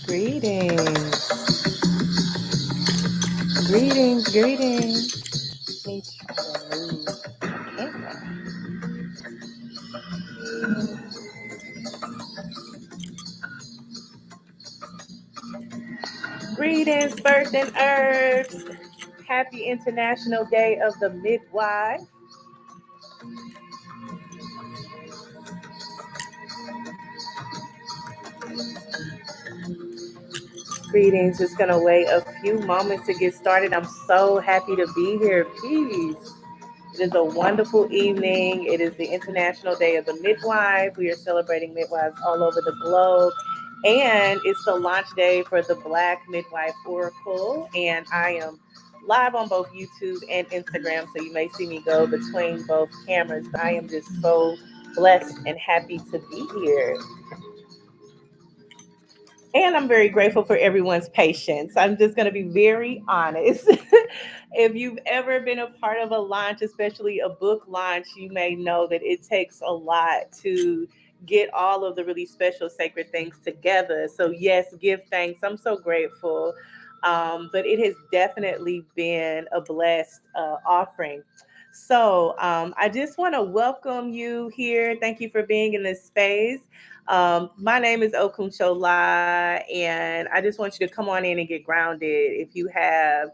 Greetings, greetings. Let me try to move the camera. Greetings, Birth and Herbs. Happy International Day of the Midwife. Greetings. Just going to wait a few moments to get started. I'm so happy to be here. Peace. It is a wonderful evening. It is the International Day of the Midwife. We are celebrating midwives all over the globe. And it's the launch day for the Black Midwife Oracle. And I am live on both YouTube and Instagram. So you may see me go between both cameras. But I am just so blessed and happy to be here. And I'm very grateful for everyone's patience. I'm just going to be very honest. If you've ever been a part of a launch, especially a book launch, you may know that it takes a lot to get all of the really special sacred things together. So, yes, give thanks. I'm so grateful. But it has definitely been a blessed offering. So, I just want to welcome you here. Thank you for being in this space. My name is Okunsola, and I just want you to come on in and get grounded. If you have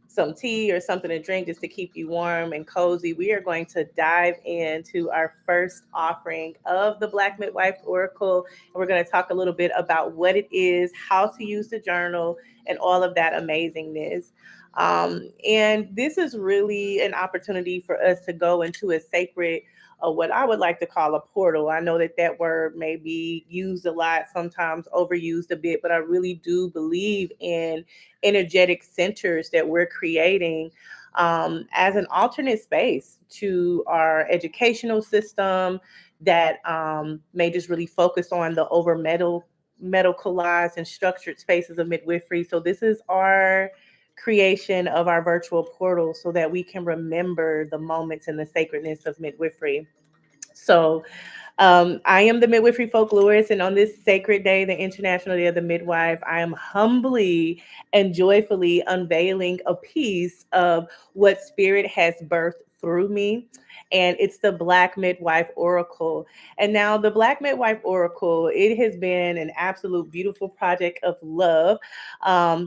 some tea or something to drink just to keep you warm and cozy, we are going to dive into our first offering of the Black Midwife Oracle. And we're going to talk a little bit about what it is, how to use the journal, and all of that amazingness. And this is really an opportunity for us to go into a sacred what I would like to call a portal. I know that that word may be used a lot, sometimes overused a bit, but I really do believe in energetic centers that we're creating as an alternate space to our educational system that may just really focus on the medicalized and structured spaces of midwifery. So this is our creation of our virtual portal so that we can remember the moments and the sacredness of midwifery. So, I am the midwifery folklorist, and on this sacred day, the International Day of the Midwife, I am humbly and joyfully unveiling a piece of what Spirit has birthed through me. And it's the Black Midwife Oracle. And now, the Black Midwife Oracle, it has been an absolute beautiful project of love.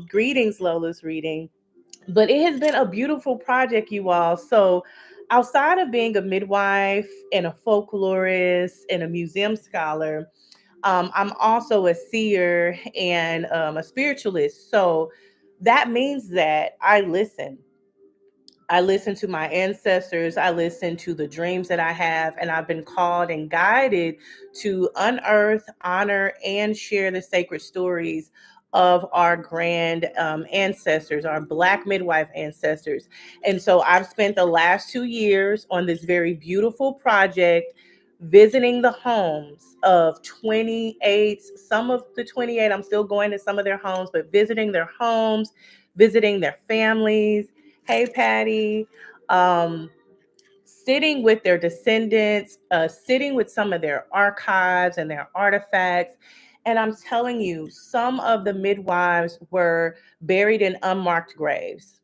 Greetings, Lola's reading. But it has been a beautiful project, you all. So, outside of being a midwife and a folklorist and a museum scholar, I'm also a seer and a spiritualist. So, that means that I listen. I listen to my ancestors. I listen to the dreams that I have, and I've been called and guided to unearth, honor, and share the sacred stories of our grand ancestors, our Black midwife ancestors. And so I've spent the last 2 years on this very beautiful project, visiting the homes of 28, some of the 28, I'm still going to some of their homes, but visiting their homes, visiting their families. Hey, Patty. Um, Sitting with their descendants, sitting with some of their archives and their artifacts. And I'm telling you, some of the midwives were buried in unmarked graves.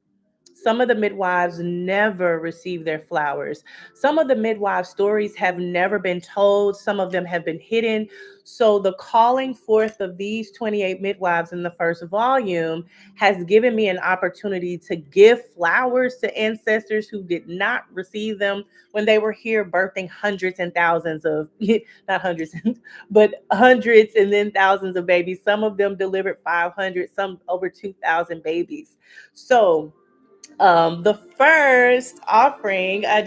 Some of the midwives never received their flowers. Some of the midwives' stories have never been told. Some of them have been hidden. So, the calling forth of these 28 midwives in the first volume has given me an opportunity to give flowers to ancestors who did not receive them when they were here birthing hundreds and thousands of, not hundreds, but hundreds and then thousands of babies. Some of them delivered 500, some over 2,000 babies. So, the first offering, I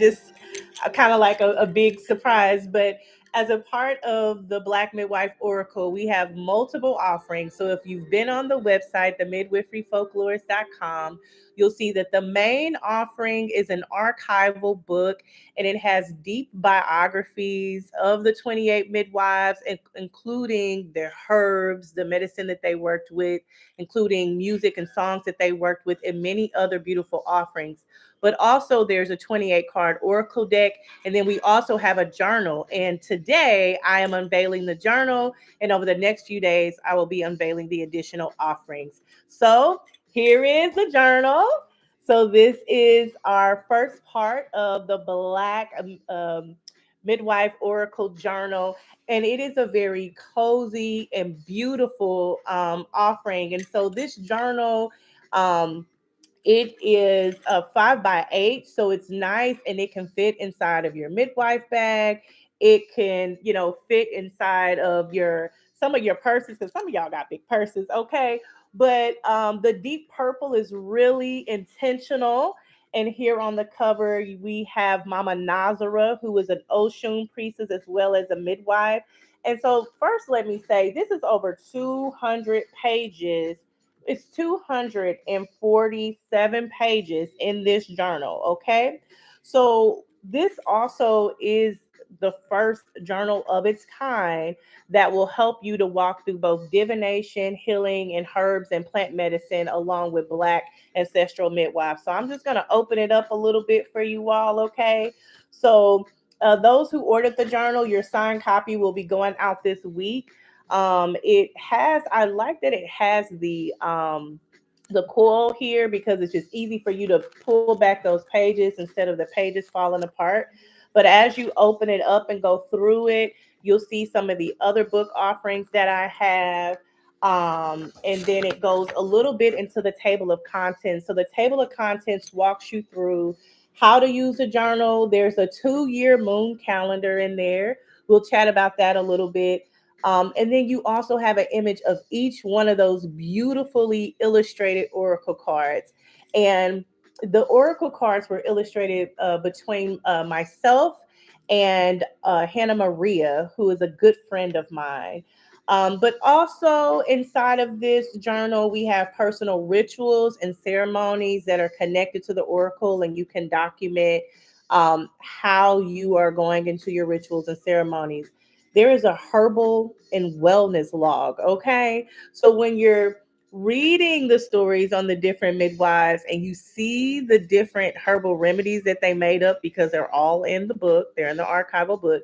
kind of like a big surprise, but as a part of the Black Midwife Oracle, we have multiple offerings. So if you've been on the website, the midwiferyfolklorist.com, you'll see that the main offering is an archival book, and it has deep biographies of the 28 midwives, including their herbs, the medicine that they worked with, including music and songs that they worked with, and many other beautiful offerings. but also there's a 28 card oracle deck. And then we also have a journal. And today I am unveiling the journal. And over the next few days, I will be unveiling the additional offerings. So here is the journal. So this is our first part of the Black Midwife Oracle Journal, and it is a very cozy and beautiful offering. And so this journal, um, it is a 5 by 8, so it's nice and it can fit inside of your midwife bag. It can, fit inside of your some of your purses because some of y'all got big purses, okay? But the deep purple is really intentional. And here on the cover, we have Mama Nazara, who is an Oshun priestess as well as a midwife. And so, first, let me say this is over 200 pages. It's 247 pages in this journal, okay? So this also is the first journal of its kind that will help you to walk through both divination, healing, and herbs and plant medicine along with Black ancestral midwives. So I'm just going to open it up a little bit for you all, okay? So those who ordered the journal, your signed copy will be going out this week. I like that it has the coil here because it's just easy for you to pull back those pages instead of the pages falling apart. But as you open it up and go through it, you'll see some of the other book offerings that I have. And then it goes a little bit into the table of contents. So the table of contents walks you through how to use a journal. There's a 2-year moon calendar in there. We'll chat about that a little bit. And then you also have an image of each one of those beautifully illustrated oracle cards. And the oracle cards were illustrated between myself and Hannah Maria, who is a good friend of mine. But also inside of this journal, we have personal rituals and ceremonies that are connected to the oracle, and you can document how you are going into your rituals and ceremonies. There is a herbal and wellness log, okay? So when you're reading the stories on the different midwives and you see the different herbal remedies that they made up because they're all in the book, they're in the archival book,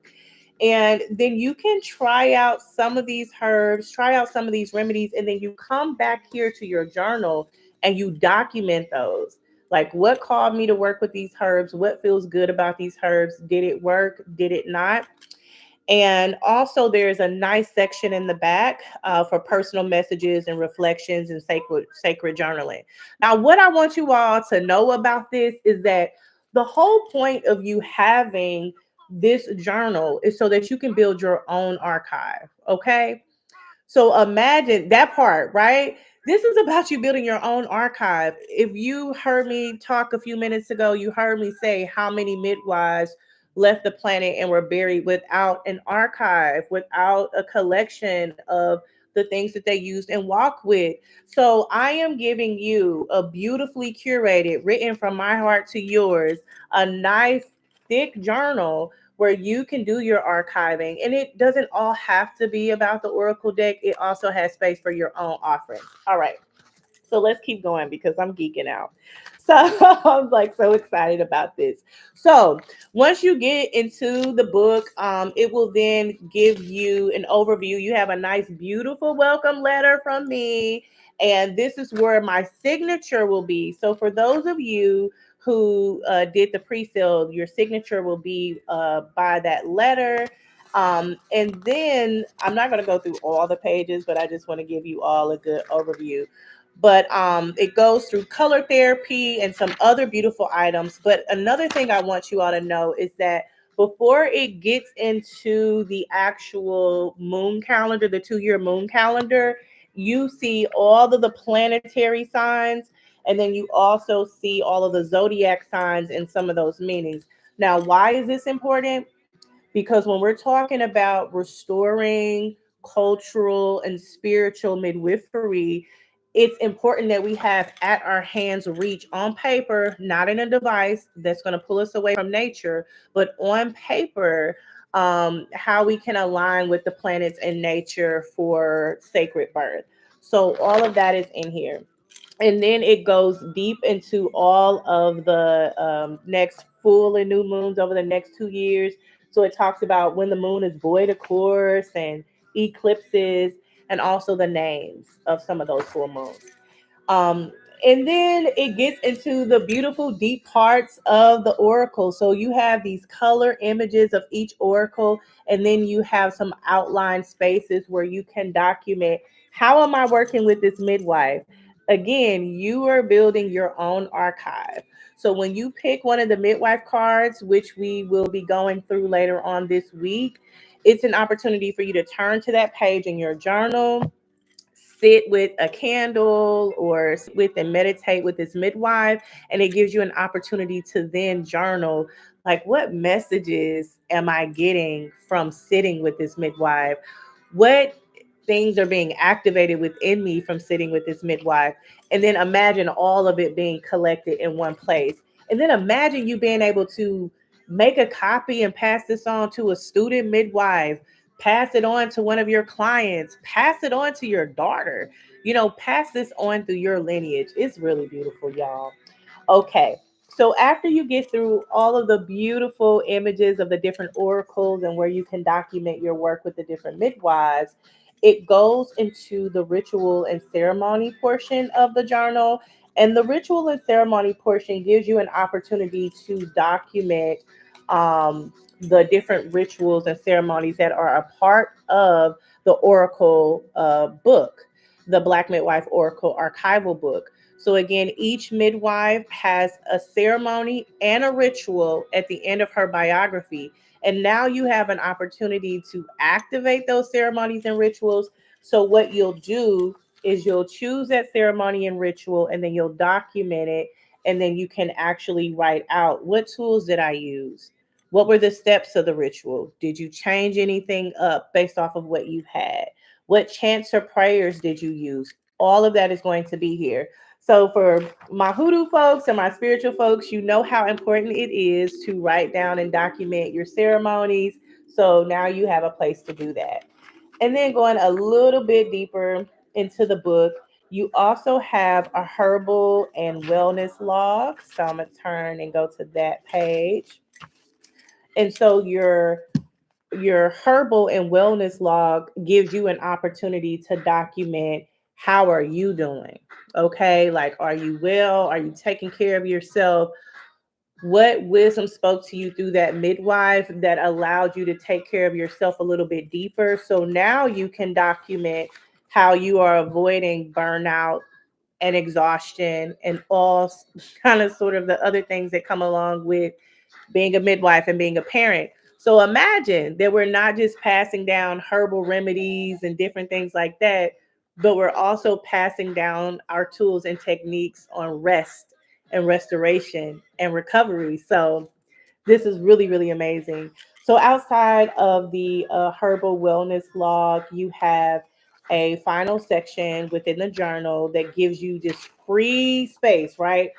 and then you can try out some of these herbs, try out some of these remedies, and then you come back here to your journal and you document those. Like, what called me to work with these herbs? What feels good about these herbs? Did it work? Did it not? And also, there's a nice section in the back for personal messages and reflections and sacred journaling. Now, what I want you all to know about this is that the whole point of you having this journal is so that you can build your own archive. Okay. So imagine that part, right? This is about you building your own archive. If you heard me talk a few minutes ago, you heard me say how many midwives left the planet and were buried without an archive, without a collection of the things that they used and walked with. So I am giving you a beautifully curated, written from my heart to yours, a nice thick journal where you can do your archiving. And it doesn't all have to be about the Oracle deck, it also has space for your own offerings. All right. So let's keep going because I'm geeking out. So I'm like so excited about this. So once you get into the book, it will then give you an overview. You have a nice, beautiful welcome letter from me. And this is where my signature will be. So for those of you who did the pre-sale, your signature will be by that letter. And then I'm not going to go through all the pages, but I just want to give you all a good overview. But it goes through color therapy and some other beautiful items. But another thing I want you all to know is that before it gets into the actual moon calendar, the 2-year moon calendar, you see all of the planetary signs, and then you also see all of the zodiac signs and some of those meanings. Now, why is this important? Because when we're talking about restoring cultural and spiritual midwifery, it's important that we have at our hands reach on paper, not in a device that's going to pull us away from nature, but on paper, how we can align with the planets and nature for sacred birth. So all of that is in here. And then it goes deep into all of the next full and new moons over the next 2 years. So it talks about when the moon is void, of course, and eclipses, and also the names of some of those full moons. Um, and then it gets into the beautiful deep parts of the oracle. So you have these color images of each oracle, and then you have some outline spaces where you can document, how am I working with this midwife? Again, you are building your own archive. So when you pick one of the midwife cards, which we will be going through later on this week, it's an opportunity for you to turn to that page in your journal, sit with a candle or sit with and meditate with this midwife, and it gives you an opportunity to then journal, like, what messages am I getting from sitting with this midwife? What things are being activated within me from sitting with this midwife? And then imagine all of it being collected in one place. And then imagine you being able to make a copy and pass this on to a student midwife, pass it on to one of your clients, pass it on to your daughter, pass this on through your lineage. It's really beautiful, y'all. Okay. So after you get through all of the beautiful images of the different oracles and where you can document your work with the different midwives, it goes into the ritual and ceremony portion of the journal. And the ritual and ceremony portion gives you an opportunity to document the different rituals and ceremonies that are a part of the oracle book, the Black Midwife Oracle archival book. So again, each midwife has a ceremony and a ritual at the end of her biography. And now you have an opportunity to activate those ceremonies and rituals. So what you'll do is you'll choose that ceremony and ritual, and then you'll document it, and then you can actually write out, what tools did I use? What were the steps of the ritual? Did you change anything up based off of what you had? What chants or prayers did you use? All of that is going to be here. So for my hoodoo folks and my spiritual folks, you know how important it is to write down and document your ceremonies. So now you have a place to do that. And then going a little bit deeper into the book, you also have a herbal and wellness log. So I'm going to turn and go to that page. And so your herbal and wellness log gives you an opportunity to document, how are you doing? Okay, like, are you well? Are you taking care of yourself? What wisdom spoke to you through that midwife that allowed you to take care of yourself a little bit deeper? So now you can document how you are avoiding burnout and exhaustion and all kind of sort of the other things that come along with being a midwife and being a parent. So imagine that we're not just passing down herbal remedies and different things like that, but we're also passing down our tools and techniques on rest and restoration and recovery. So this is really, really amazing. So outside of the herbal wellness log, you have a final section within the journal that gives you just free space, right?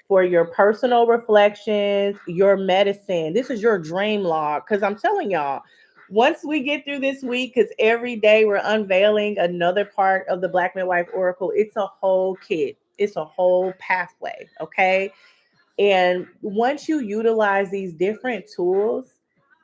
For your personal reflections, your medicine. This is your dream log. Because I'm telling y'all, once we get through this week, because every day we're unveiling another part of the Black Midwife Oracle, it's a whole kit, it's a whole pathway. Okay. And once you utilize these different tools,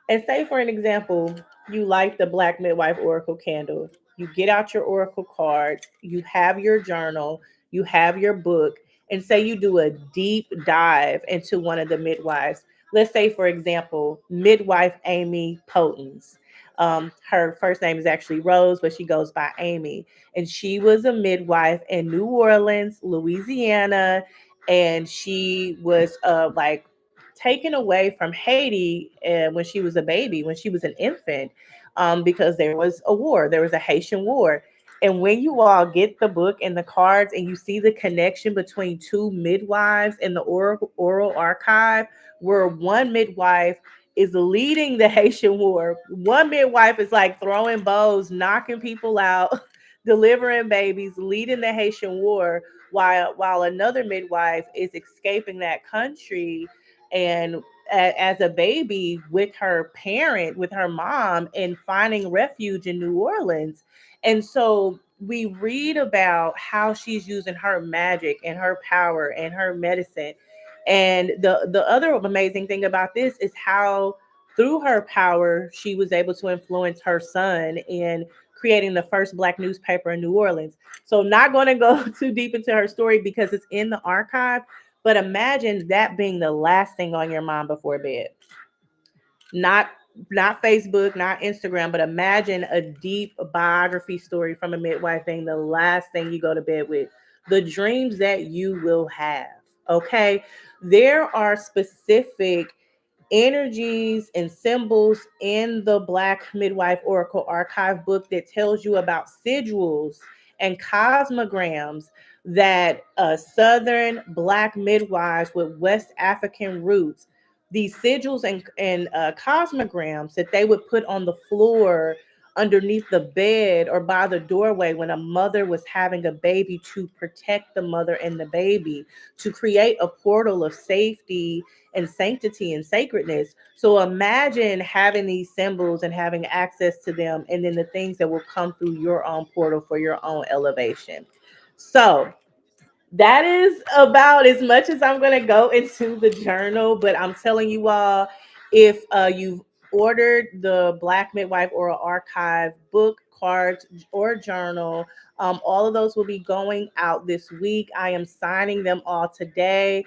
and say, for an example, you light the Black Midwife Oracle candle, you get out your Oracle cards, you have your journal, you have your book, and say you do a deep dive into one of the midwives. Let's say, for example, Midwife Amy Potence. Her first name is actually Rose, but she goes by Amy. And she was a midwife in New Orleans, Louisiana, and she was like taken away from Haiti when she was a baby, when she was an infant, because there was a war, there was a Haitian war. And when you all get the book and the cards and you see the connection between two midwives in the oral archive, where one midwife is leading the Haitian war, one midwife is like throwing bows, knocking people out, delivering babies, leading the Haitian war, while another midwife is escaping that country and as a baby with her parent, with her mom, and finding refuge in New Orleans. And so we read about how she's using her magic and her power and her medicine. And the other amazing thing about this is how through her power she was able to influence her son in creating the first black newspaper in New Orleans. So not going to go too deep into her story because it's in the archive, but imagine that being the last thing on your mind before bed. Not Facebook, not Instagram, but imagine a deep biography story from a midwife being the last thing you go to bed with. The dreams that you will have. Okay. There are specific energies and symbols in the Black Midwife Oracle archive book that tells you about sigils and cosmograms that Southern Black midwives with West African roots, these sigils and cosmograms that they would put on the floor underneath the bed or by the doorway when a mother was having a baby to protect the mother and the baby, to create a portal of safety and sanctity and sacredness. So imagine having these symbols and having access to them, and then the things that will come through your own portal for your own elevation. So that is about as much as I'm going to go into the journal. But I'm telling you all, if you've ordered the Black Midwife Oral Archive book, cards, or journal, all of those will be going out this week. I am signing them all today.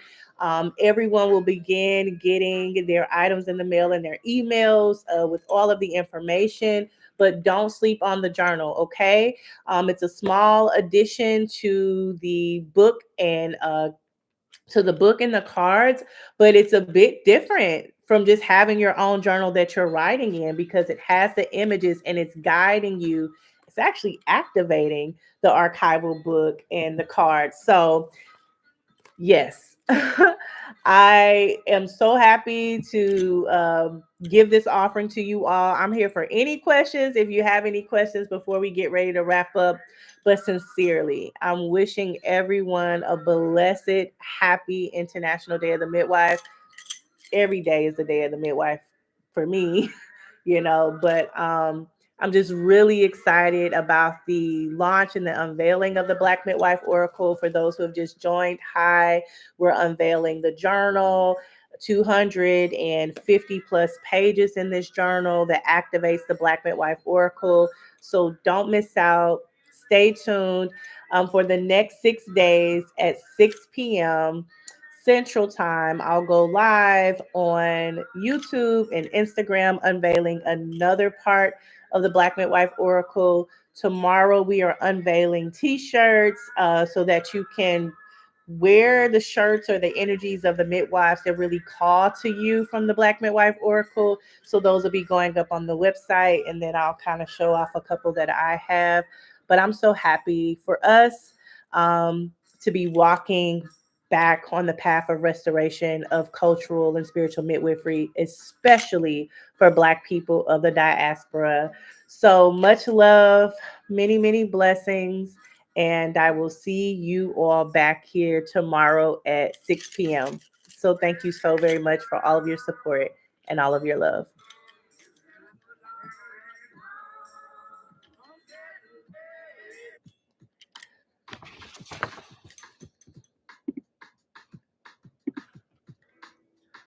Everyone will begin getting their items in the mail and their emails with all of the information. But don't sleep on the journal, okay? It's a small addition to the book and the cards, but it's a bit different from just having your own journal that you're writing in because it has the images and it's guiding you. It's actually activating the archival book and the cards. So yes. I am so happy to give this offering to you all. I'm here for any questions. If you have any questions before we get ready to wrap up, but sincerely, I'm wishing everyone a blessed, happy International Day of the Midwife. Every day is the Day of the Midwife for me. But I'm just really excited about the launch and the unveiling of the Black Midwife Oracle. For those who have just joined, hi, we're unveiling the journal. 250 plus pages in this journal that activates the Black Midwife Oracle. So don't miss out. Stay tuned for the next 6 days at 6 p.m. Central Time. I'll go live on YouTube and Instagram, unveiling another part of the Black Midwife Oracle. Tomorrow, we are unveiling t-shirts so that you can wear the shirts or the energies of the midwives that really call to you from the Black Midwife Oracle. So those will be going up on the website, and then I'll kind of show off a couple that I have. But I'm so happy for us to be walking back on the path of restoration of cultural and spiritual midwifery, especially for Black people of the diaspora. So much love, many, many blessings, and I will see you all back here tomorrow at 6 p.m. So thank you so very much for all of your support and all of your love.